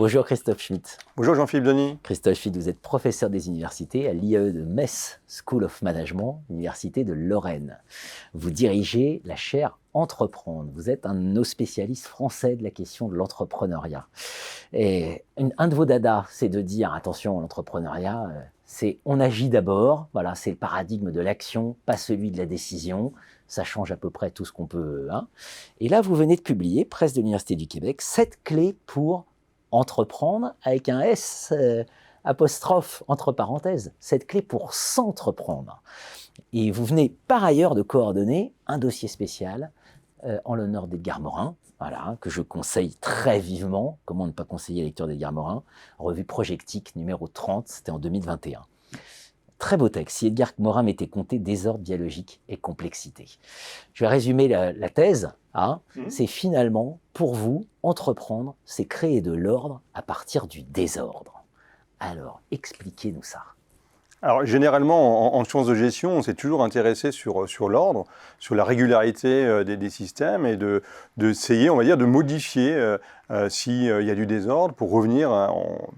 Bonjour Christophe Schmitt. Bonjour Jean-Philippe Denis. Christophe Schmitt, vous êtes professeur des universités à l'IAE de Metz School of Management, Université de Lorraine. Vous dirigez la chaire Entreprendre. Vous êtes un de nos spécialistes français de la question de l'entrepreneuriat. Et un de vos dadas, c'est de dire, attention, l'entrepreneuriat, c'est on agit d'abord, voilà, c'est le paradigme de l'action, pas celui de la décision. Ça change à peu près tout ce qu'on peut. Et là, vous venez de publier, Presse de l'Université du Québec, 7 clés pour entreprendre, avec un S apostrophe entre parenthèses, 7 clés pour s'entreprendre. Et vous venez par ailleurs de coordonner un dossier spécial en l'honneur d'Edgar Morin, voilà, que je conseille très vivement. Comment ne pas conseiller la lecture d'Edgar Morin? Revue Projectique numéro 30, c'était en 2021. Très beau texte. Si Edgar Morin m'était compté désordre biologique et complexité. Je vais résumer la thèse. C'est finalement, pour vous, entreprendre, c'est créer de l'ordre à partir du désordre. Alors, expliquez-nous ça. Alors, généralement, en sciences de gestion, on s'est toujours intéressé sur l'ordre, sur la régularité des systèmes et d'essayer, on va dire, de modifier s'il y a du désordre pour revenir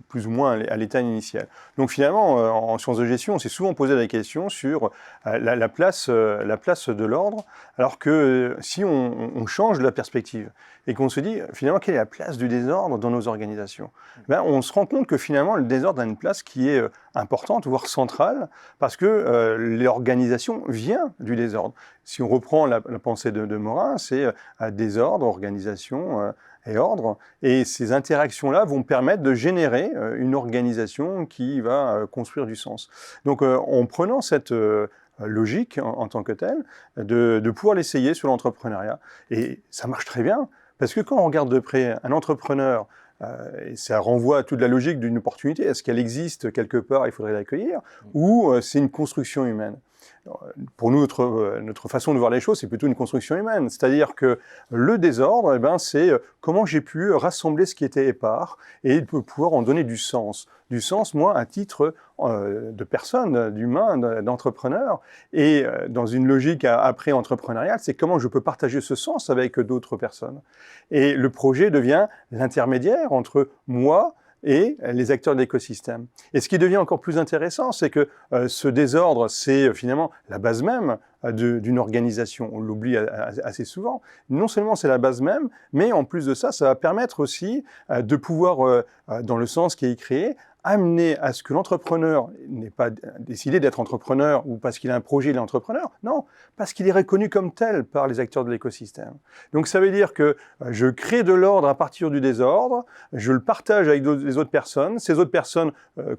plus ou moins à l'état initial. Donc finalement, en sciences de gestion, on s'est souvent posé la question sur la place de l'ordre, alors que si on change la perspective et qu'on se dit finalement quelle est la place du désordre dans nos organisations, on se rend compte que finalement le désordre a une place qui est importante, voire centrale, parce que l'organisation vient du désordre. Si on reprend la pensée de Morin, c'est désordre, organisation et ordre, et ces interactions-là vont permettre de générer une organisation qui va construire du sens. Donc en prenant cette logique en tant que telle, de pouvoir l'essayer sur l'entrepreneuriat, et ça marche très bien, parce que quand on regarde de près un entrepreneur, et ça renvoie à toute la logique d'une opportunité, est-ce qu'elle existe quelque part, il faudrait l'accueillir, ou c'est une construction humaine? Pour nous, notre façon de voir les choses, c'est plutôt une construction humaine. C'est-à-dire que le désordre, c'est comment j'ai pu rassembler ce qui était épars et pouvoir en donner du sens. Du sens, moi, à titre de personne, d'humain, d'entrepreneur. Et dans une logique après entrepreneuriale, c'est comment je peux partager ce sens avec d'autres personnes. Et le projet devient l'intermédiaire entre moi et les acteurs de l'écosystème. Et ce qui devient encore plus intéressant, c'est que ce désordre, c'est finalement la base même d'une organisation. On l'oublie assez souvent. Non seulement c'est la base même, mais en plus de ça, ça va permettre aussi de pouvoir, dans le sens qui est créé, amener à ce que l'entrepreneur n'ait pas décidé d'être entrepreneur ou parce qu'il a un projet, il est entrepreneur. Non, parce qu'il est reconnu comme tel par les acteurs de l'écosystème. Donc ça veut dire que je crée de l'ordre à partir du désordre, je le partage avec les autres personnes, ces autres personnes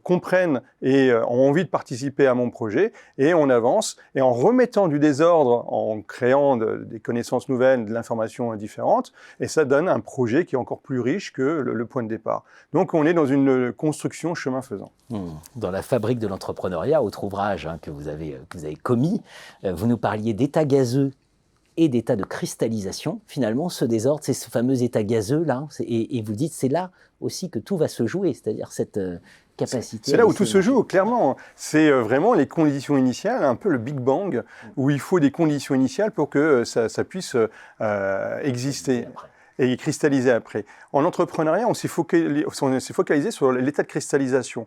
comprennent et ont envie de participer à mon projet, et on avance. Et en remettant du désordre, en créant des connaissances nouvelles, de l'information différente, et ça donne un projet qui est encore plus riche que le point de départ. Donc on est dans une construction chemin faisant. Dans la fabrique de l'entrepreneuriat, autre ouvrage que vous avez commis, vous nous parliez d'état gazeux et d'état de cristallisation. Finalement, ce désordre, c'est ce fameux état gazeux là, et vous dites c'est là aussi que tout va se jouer, c'est-à-dire cette capacité. C'est là où tout se joue, clairement. C'est vraiment les conditions initiales, un peu le Big Bang, où il faut des conditions initiales pour que ça puisse exister et cristalliser après. En entrepreneuriat, on s'est focalisé sur l'état de cristallisation.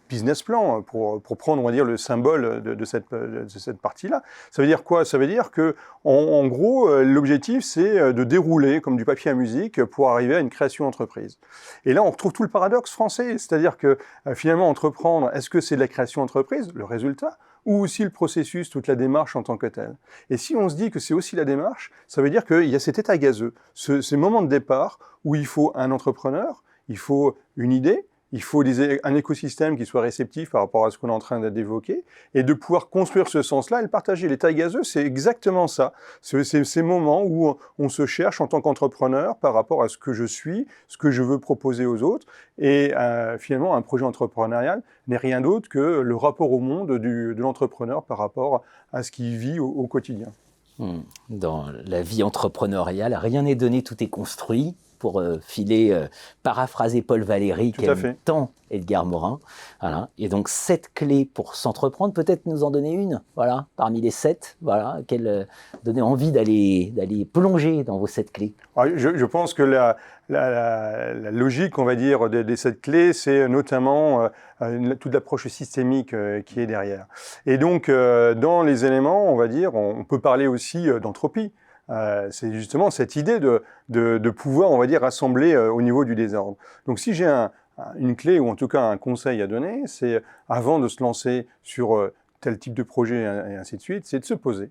Business plan, pour prendre, on va dire, le symbole de cette partie-là. Ça veut dire quoi? Ça veut dire que, en gros, l'objectif, c'est de dérouler comme du papier à musique pour arriver à une création d'entreprise. Et là, on retrouve tout le paradoxe français, c'est-à-dire que, finalement, entreprendre, est-ce que c'est de la création d'entreprise, le résultat, ou aussi le processus, toute la démarche en tant que telle? Et si on se dit que c'est aussi la démarche, ça veut dire qu'il y a cet état gazeux, ces moments de départ où il faut un entrepreneur, il faut une idée, il faut un écosystème qui soit réceptif par rapport à ce qu'on est en train d'évoquer, et de pouvoir construire ce sens-là et le partager. L'état gazeux, c'est exactement ça. C'est ces moments où on se cherche en tant qu'entrepreneur par rapport à ce que je suis, ce que je veux proposer aux autres, et finalement, un projet entrepreneurial n'est rien d'autre que le rapport au monde de l'entrepreneur par rapport à ce qu'il vit au quotidien. Dans la vie entrepreneuriale, rien n'est donné, tout est construit. pour paraphraser Paul Valéry, qui aime tant Edgar Morin. Voilà. Et donc, 7 clés pour s'entreprendre, peut-être nous en donner une, voilà, parmi les 7, voilà, donner envie d'aller plonger dans vos 7 clés. Alors, je pense que la logique, on va dire, des 7 clés, c'est notamment toute l'approche systémique qui est derrière. Et donc, dans les éléments, on va dire, on peut parler aussi d'entropie. C'est justement cette idée de pouvoir, on va dire, rassembler au niveau du désordre. Donc, si j'ai une clé, ou en tout cas un conseil à donner, c'est, avant de se lancer sur tel type de projet et ainsi de suite, c'est de se poser.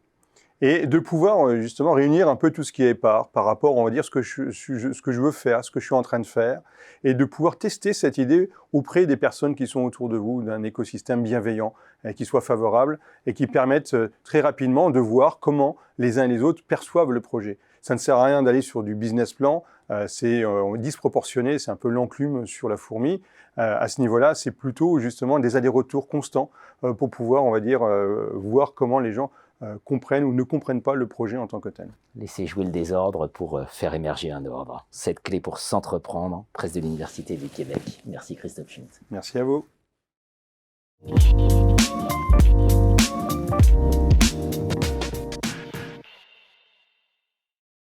Et de pouvoir justement réunir un peu tout ce qui est par rapport, on va dire, ce que je veux faire, ce que je suis en train de faire, et de pouvoir tester cette idée auprès des personnes qui sont autour de vous, d'un écosystème bienveillant, qui soit favorable, et qui permette très rapidement de voir comment les uns et les autres perçoivent le projet. Ça ne sert à rien d'aller sur du business plan, c'est disproportionné, c'est un peu l'enclume sur la fourmi. À ce niveau-là, c'est plutôt justement des allers-retours constants pour pouvoir, on va dire, voir comment les gens comprennent ou ne comprennent pas le projet en tant que tel. Laissez jouer le désordre pour faire émerger un ordre. 7 clés pour s'entreprendre, presse de l'Université du Québec. Merci Christophe Schmitt. Merci à vous.